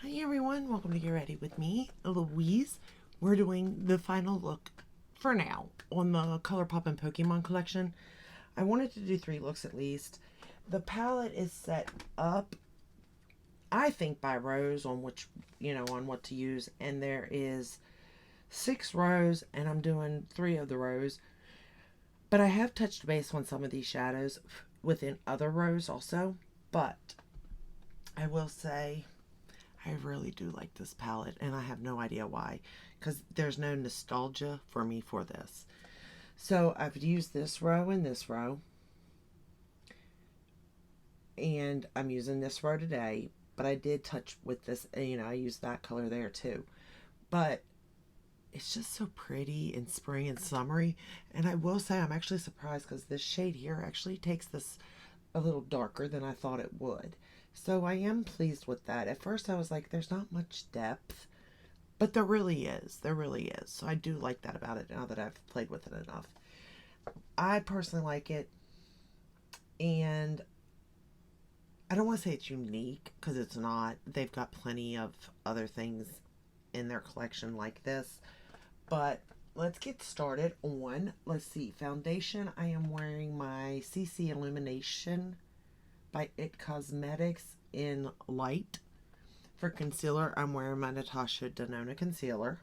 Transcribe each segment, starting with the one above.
Hi everyone, welcome to Get Ready with me, Louise. We're doing the final look for now on the Colourpop and Pokémon collection. I wanted to do 3 looks at least. The palette is set up, I think, by rows on which, on what to use, and there is 6 rows, and I'm doing 3 of the rows. But I have touched base on some of these shadows within other rows also, but I will say I really do like this palette, and I have no idea why, because there's no nostalgia for me for this. So I've used this row and this row, and I'm using this row today, but I did touch with this, I used that color there too. But it's just so pretty and spring and summery, and I will say I'm actually surprised because this shade here actually takes this a little darker than I thought it would. So I am pleased with that. At first I was like, there's not much depth, but there really is. There really is. So I do like that about it now that I've played with it enough. I personally like it, and I don't want to say it's unique because it's not. They've got plenty of other things in their collection like this, but let's get started on, let's see, foundation. I am wearing my CC Illumination by It Cosmetics in Light. For concealer, I'm wearing my Natasha Denona concealer.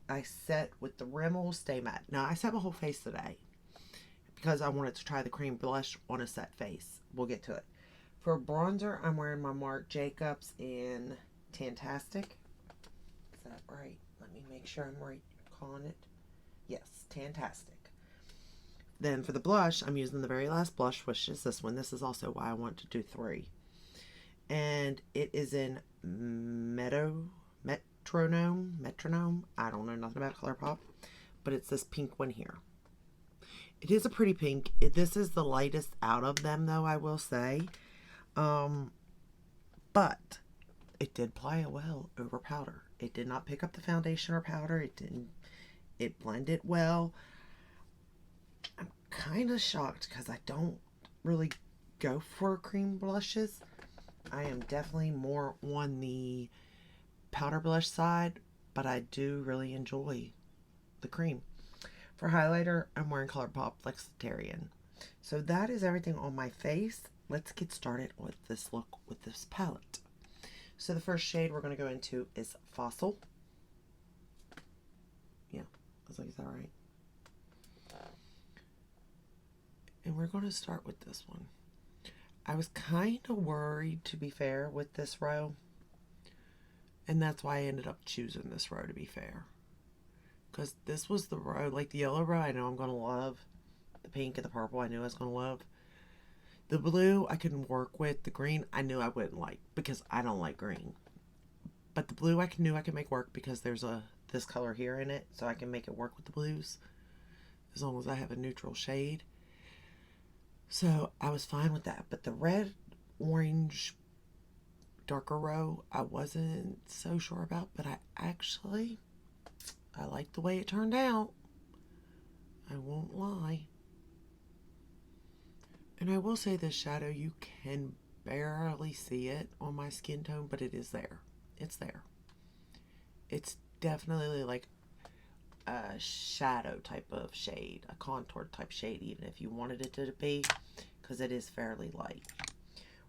I set with the Rimmel Stay Matte. Now, I set my whole face today because I wanted to try the cream blush on a set face. We'll get to it. For bronzer, I'm wearing my Marc Jacobs in Tantastic. Is that right? Let me make sure I'm right calling it. Yes, Tantastic. Then for the blush, I'm using the very last blush, which is this one. This is also why I want to do 3. And it is in Metronome. I don't know nothing about Colourpop, but it's this pink one here. It is a pretty pink. This is the lightest out of them, though, I will say. But it did play well over powder. It did not pick up the foundation or powder. It blended well. I'm kind of shocked because I don't really go for cream blushes. I am definitely more on the powder blush side, but I do really enjoy the cream. For highlighter, I'm wearing Colourpop Flexitarian. So that is everything on my face. Let's get started with this look with this palette. So the first shade we're going to go into is Fossil. Yeah, I was like, is that right? And we're going to start with this one. I was kind of worried, to be fair, with this row. And that's why I ended up choosing this row, to be fair. Because this was the row, like the yellow row, I know I'm going to love. The pink and the purple, I knew I was going to love. The blue, I couldn't work with. The green, I knew I wouldn't like, because I don't like green. But the blue, I knew I could make work because there's this color here in it, so I can make it work with the blues. As long as I have a neutral shade. So I was fine with that. But the red, orange, darker row, I wasn't so sure about. But I liked the way it turned out. I won't lie. And I will say this shadow, you can barely see it on my skin tone, but it is there. It's there. It's definitely like a shadow type of shade, a contour type shade, even if you wanted it to be, because it is fairly light.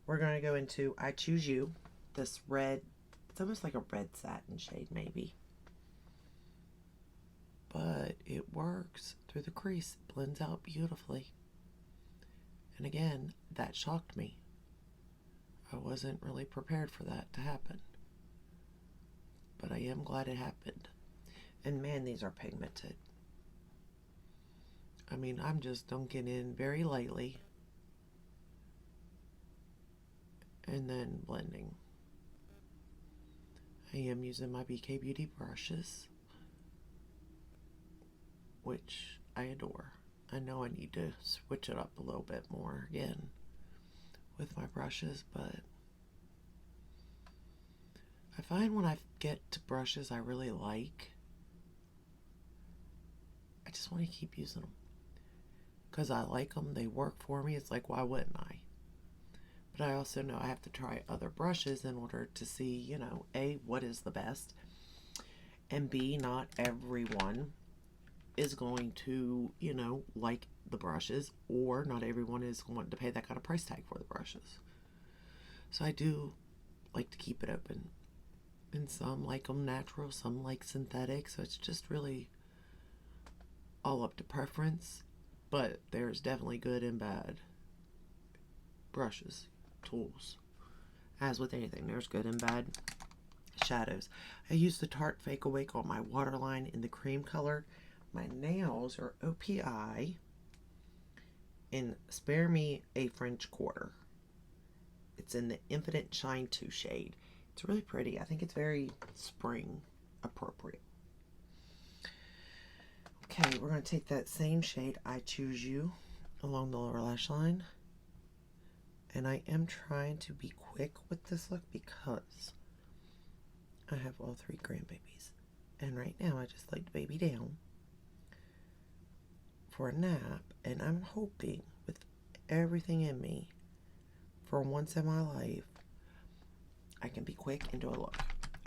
We're going to go into I Choose You, this red. It's almost like a red satin shade, maybe, but it works through the crease. It blends out beautifully. And again, that shocked me. I wasn't really prepared for that to happen, but I am glad it happened. And man, these are pigmented. I mean, I'm just dunking in very lightly and then blending. I am using my BK Beauty brushes, which I adore. I know I need to switch it up a little bit more again with my brushes, but I find when I get to brushes I really like, I just want to keep using them because I like them. They work for me. It's like, why wouldn't I? But I also know I have to try other brushes in order to see, you know, A, what is the best, and B, not everyone is going to, you know, like the brushes, or not everyone is going to pay that kind of price tag for the brushes. So I do like to keep it open. And some like them natural, some like synthetic, so it's just really all up to preference. But there's definitely good and bad brushes, tools. As with anything, there's good and bad shadows. I use the Tarte Fake Awake on my waterline in the cream color. My nails are OPI in Spare Me a French Quarter. It's in the Infinite Shine 2 shade. It's really pretty. I think it's very spring appropriate. Okay, we're going to take that same shade, I Choose You, along the lower lash line. And I am trying to be quick with this look because I have all 3 grandbabies. And right now I just laid the baby down for a nap. And I'm hoping with everything in me, for once in my life, I can be quick and do a look.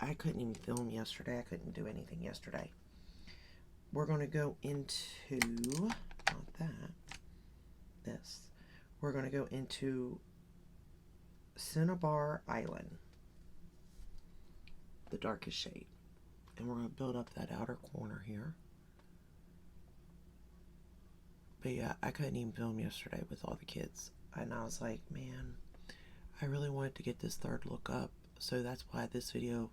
I couldn't even film yesterday. I couldn't do anything yesterday. We're going to go into, not that, this. We're going to go into Cinnabar Island, the darkest shade. And we're going to build up that outer corner here. But yeah, I couldn't even film yesterday with all the kids. And I was like, man, I really wanted to get this third look up. So that's why this video,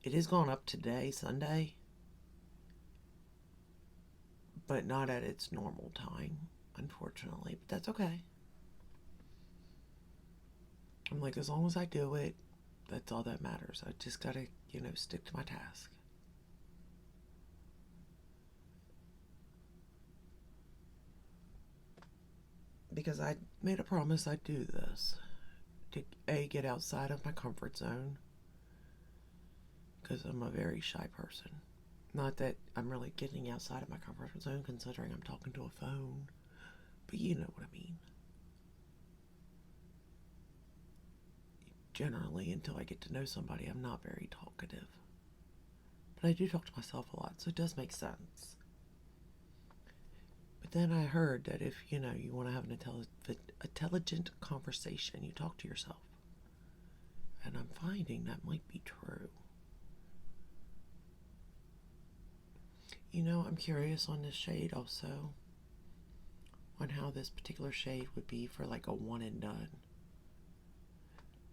it is going up today, Sunday. But not at its normal time, unfortunately. But that's okay. I'm like, as long as I do it, that's all that matters. I just gotta, you know, stick to my task. Because I made a promise I'd do this. To A, get outside of my comfort zone. Because I'm a very shy person. Not that I'm really getting outside of my comfort zone, considering I'm talking to a phone. But you know what I mean. Generally, until I get to know somebody, I'm not very talkative. But I do talk to myself a lot, so it does make sense. But then I heard that if, you know, you want to have an intelligent conversation, you talk to yourself. And I'm finding that might be true. You know, I'm curious on this shade also. On how this particular shade would be for like a one and done.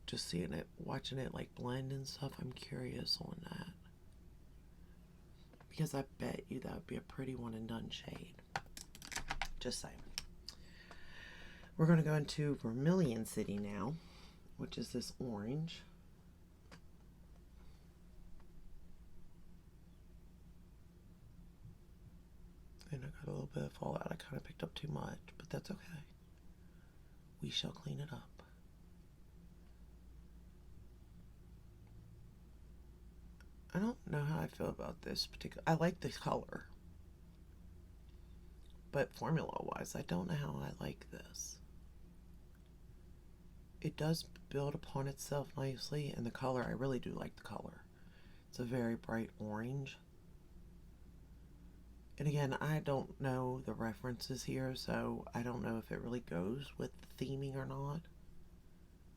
Just seeing it, watching it like blend and stuff, I'm curious on that. Because I bet you that would be a pretty one and done shade. Just saying. We're going to go into Vermilion City now, which is this orange. And I got a little bit of fallout. I kind of picked up too much, but that's okay. We shall clean it up. I don't know how I feel about this particular. I like the color. But formula-wise, I don't know how I like this. It does build upon itself nicely, and the color, I really do like the color. It's a very bright orange. And again, I don't know the references here, so I don't know if it really goes with the theming or not,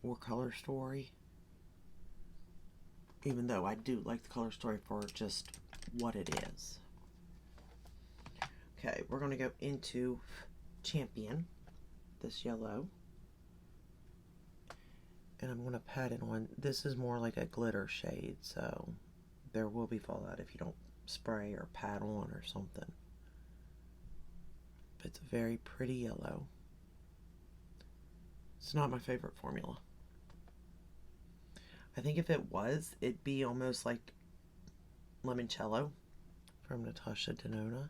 or color story. Even though I do like the color story for just what it is. Okay, we're going to go into Champion, this yellow. And I'm going to pat it on. This is more like a glitter shade, so there will be fallout if you don't spray or pat on or something. But it's a very pretty yellow. It's not my favorite formula. I think if it was, it'd be almost like Limoncello from Natasha Denona.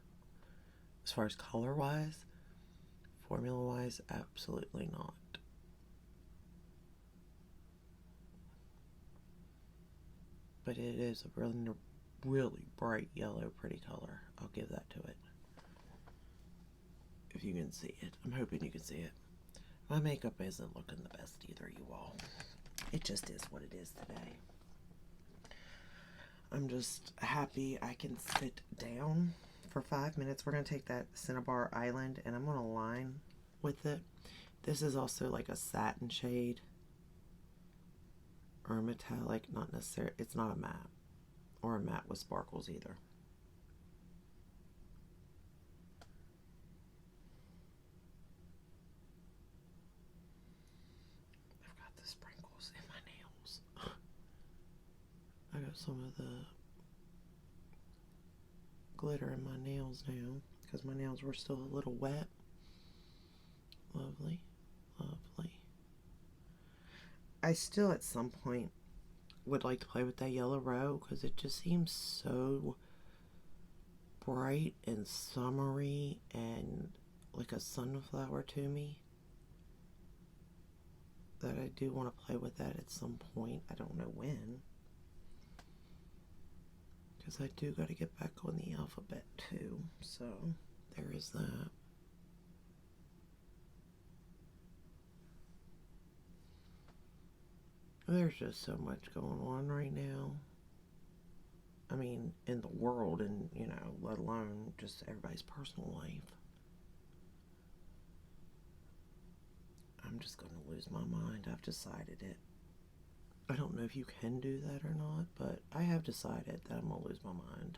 As far as color-wise, formula-wise, absolutely not. But it is a really, really bright yellow, pretty color. I'll give that to it. If you can see it. I'm hoping you can see it. My makeup isn't looking the best either, you all. It just is what it is today. I'm just happy I can sit down for 5 minutes. We're going to take that Cinnabar Island and I'm going to line with it. This is also like a satin shade or a metallic, not necessarily, it's not a matte or a matte with sparkles either. I've got the sprinkles in my nails. I got some of the glitter in my nails now because my nails were still a little wet. Lovely, lovely. I still at some point would like to play with that yellow roe because it just seems so bright and summery and like a sunflower to me that I do want to play with that at some point. I don't know when. Because I do got to get back on the alphabet too. So there is that. There's just so much going on right now. I mean, in the world and, you know, let alone just everybody's personal life. I'm just going to lose my mind. I've decided it. I don't know if you can do that or not, but I have decided that I'm going to lose my mind.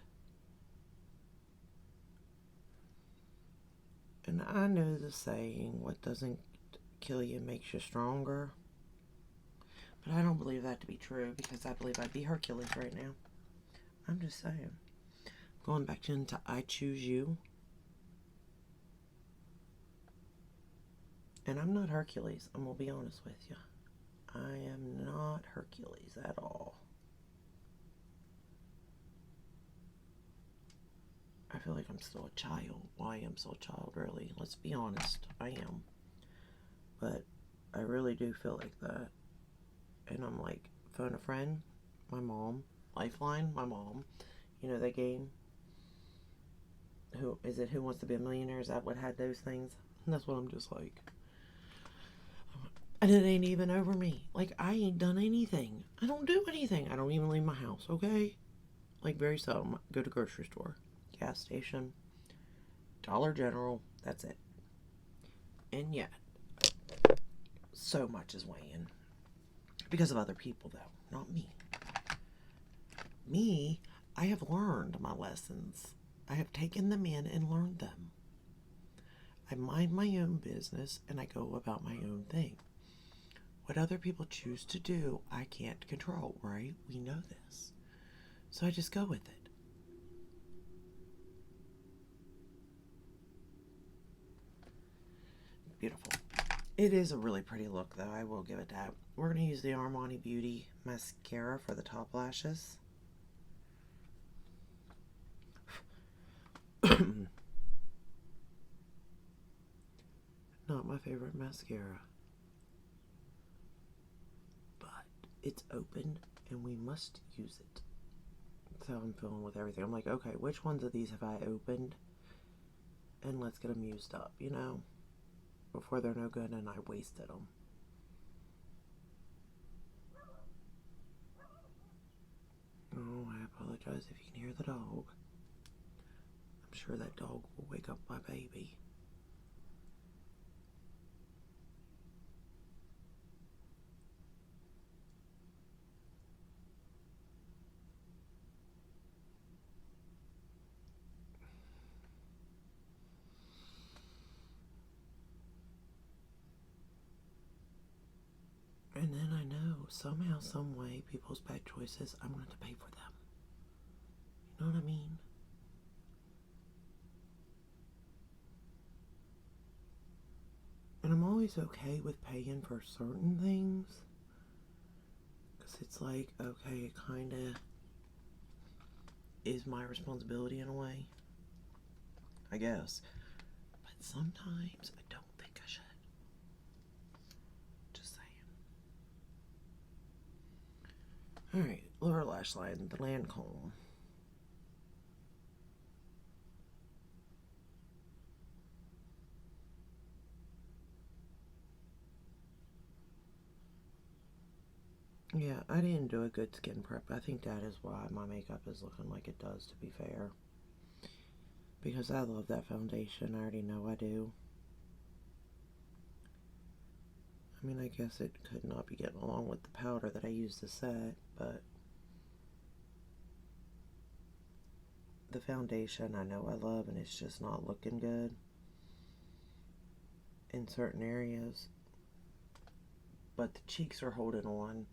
And I know the saying, what doesn't kill you makes you stronger. But I don't believe that to be true because I believe I'd be Hercules right now. I'm just saying. Going back into I Choose You. And I'm not Hercules, I'm going to be honest with you. I am not Hercules at all. I feel like I'm still a child. Well, I am still a child, really. Let's be honest. I am. But I really do feel like that. And I'm like, phone a friend, my mom. Lifeline, my mom. You know that game? Who Wants to Be a Millionaire? Is that what had those things? And that's what I'm just like. And it ain't even over me. Like, I ain't done anything. I don't do anything. I don't even leave my house, okay? Like, very seldom. Go to grocery store, gas station, Dollar General. That's it. And yet, so much is weighing. Because of other people, though. Not me. Me, I have learned my lessons. I have taken them in and learned them. I mind my own business and I go about my own thing. What other people choose to do, I can't control, right? We know this. So I just go with it. Beautiful. It is a really pretty look, though. I will give it that. We're going to use the Armani Beauty mascara for the top lashes. Not my favorite mascara. But it's open and we must use it. That's how I'm feeling with everything. I'm like, okay, which ones of these have I opened? And let's get them used up, you know? Before they're no good and I wasted them. Oh, I apologize if you can hear the dog. I'm sure that dog will wake up my baby. And then I know, somehow, some way, people's bad choices, I'm going to have to pay for them. You know what I mean? And I'm always okay with paying for certain things. Because it's like, okay, it kind of is my responsibility in a way. I guess. But sometimes I don't think I should. Just saying. Alright, lower lash line, the Lancome. Yeah, I didn't do a good skin prep. I think that is why my makeup is looking like it does, to be fair. Because I love that foundation. I already know I do. I mean, I guess it could not be getting along with the powder that I used to set, but the foundation I know I love, and it's just not looking good in certain areas. But the cheeks are holding on.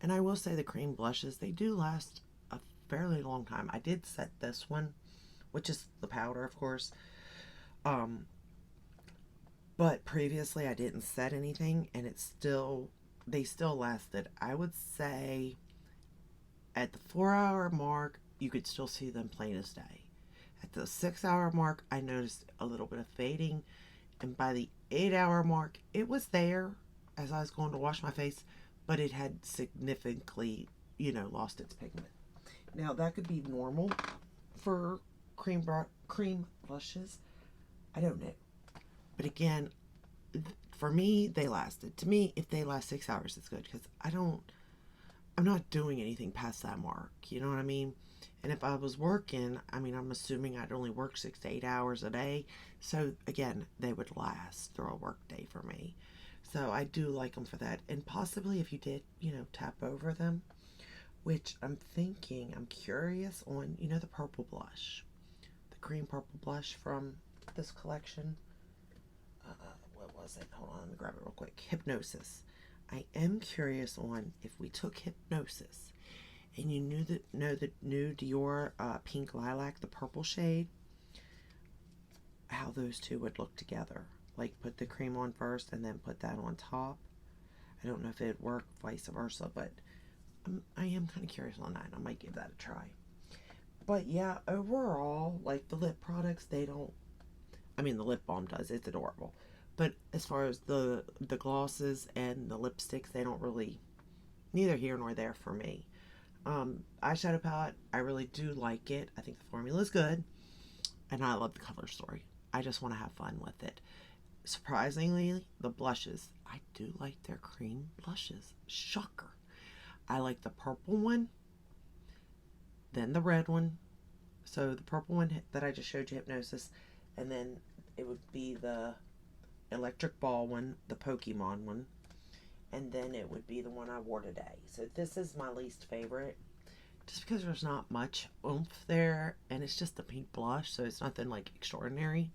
And I will say the cream blushes, they do last a fairly long time. I did set this one, which is the powder, of course. Um, but previously I didn't set anything, and they still lasted. I would say at the 4 hour mark, you could still see them plain as day. At the 6 hour mark, I noticed a little bit of fading, and by the 8 hour mark, it was there as I was going to wash my face, but it had significantly, lost its pigment. Now, that could be normal for cream blushes. I don't know. But again, for me, they lasted. To me, if they last 6 hours, it's good, because I'm not doing anything past that mark. You know what I mean? And if I was working, I mean, I'm assuming I'd only work 6 to 8 hours a day. So again, they would last through a work day for me. So I do like them for that. And possibly if you did, tap over them, which I'm curious on, the purple blush, the cream purple blush from this collection. What was it? Hold on, let me grab it real quick. Hypnosis. I am curious on if we took Hypnosis and you know the new Dior Pink Lilac, the purple shade, how those two would look together. Like put the cream on first and then put that on top. I don't know if it'd work vice versa, but I am kind of curious on that. I might give that a try. But yeah, overall, like the lip products, they don't. I mean, the lip balm does. It's adorable. But as far as the glosses and the lipsticks, they don't really, neither here nor there for me. Eyeshadow palette, I really do like it. I think the formula is good, and I love the color story. I just want to have fun with it. Surprisingly, the blushes, I do like their cream blushes. Shocker. I like the purple one, then the red one. So the purple one that I just showed you, Hypnosis, and then it would be the electric ball one, the Pokemon one, and then it would be the one I wore today. So this is my least favorite, just because there's not much oomph there, and it's just a pink blush, so it's nothing like extraordinary.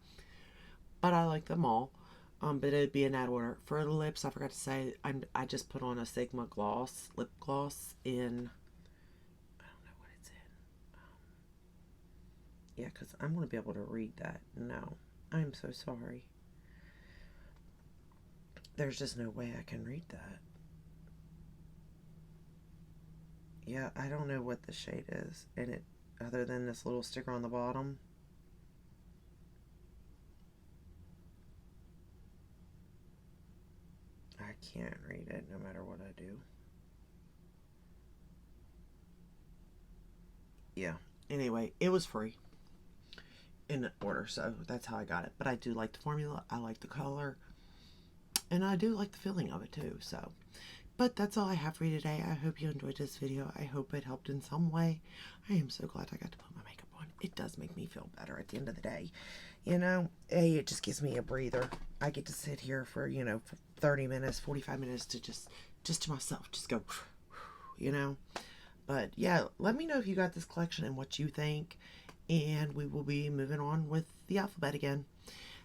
But I like them all. But it'd be in that order. For the lips, I forgot to say, I just put on a Sigma gloss, lip gloss in, I don't know what it's in. Yeah, because I'm going to be able to read that. No, I'm so sorry. There's just no way I can read that. Yeah, I don't know what the shade is in it, other than this little sticker on the bottom. I can't read it no matter what I do. Yeah. Anyway, it was free in order, so that's how I got it. But I do like the formula. I like the color. And I do like the feeling of it too, so. But that's all I have for you today. I hope you enjoyed this video. I hope it helped in some way. I am so glad I got to put my makeup on. It does make me feel better at the end of the day. It just gives me a breather. I get to sit here for, 30 minutes, 45 minutes to just to myself. Just go, But yeah, let me know if you got this collection and what you think. And we will be moving on with the alphabet again.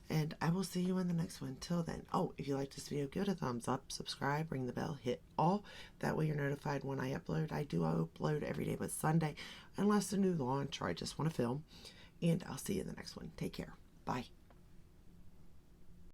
And I will see you in the next one. Till then. Oh, if you like this video, give it a thumbs up, subscribe, ring the bell, hit all. That way you're notified when I upload. I do upload every day but Sunday, unless a new launch or I just want to film. And I'll see you in the next one. Take care. Bye.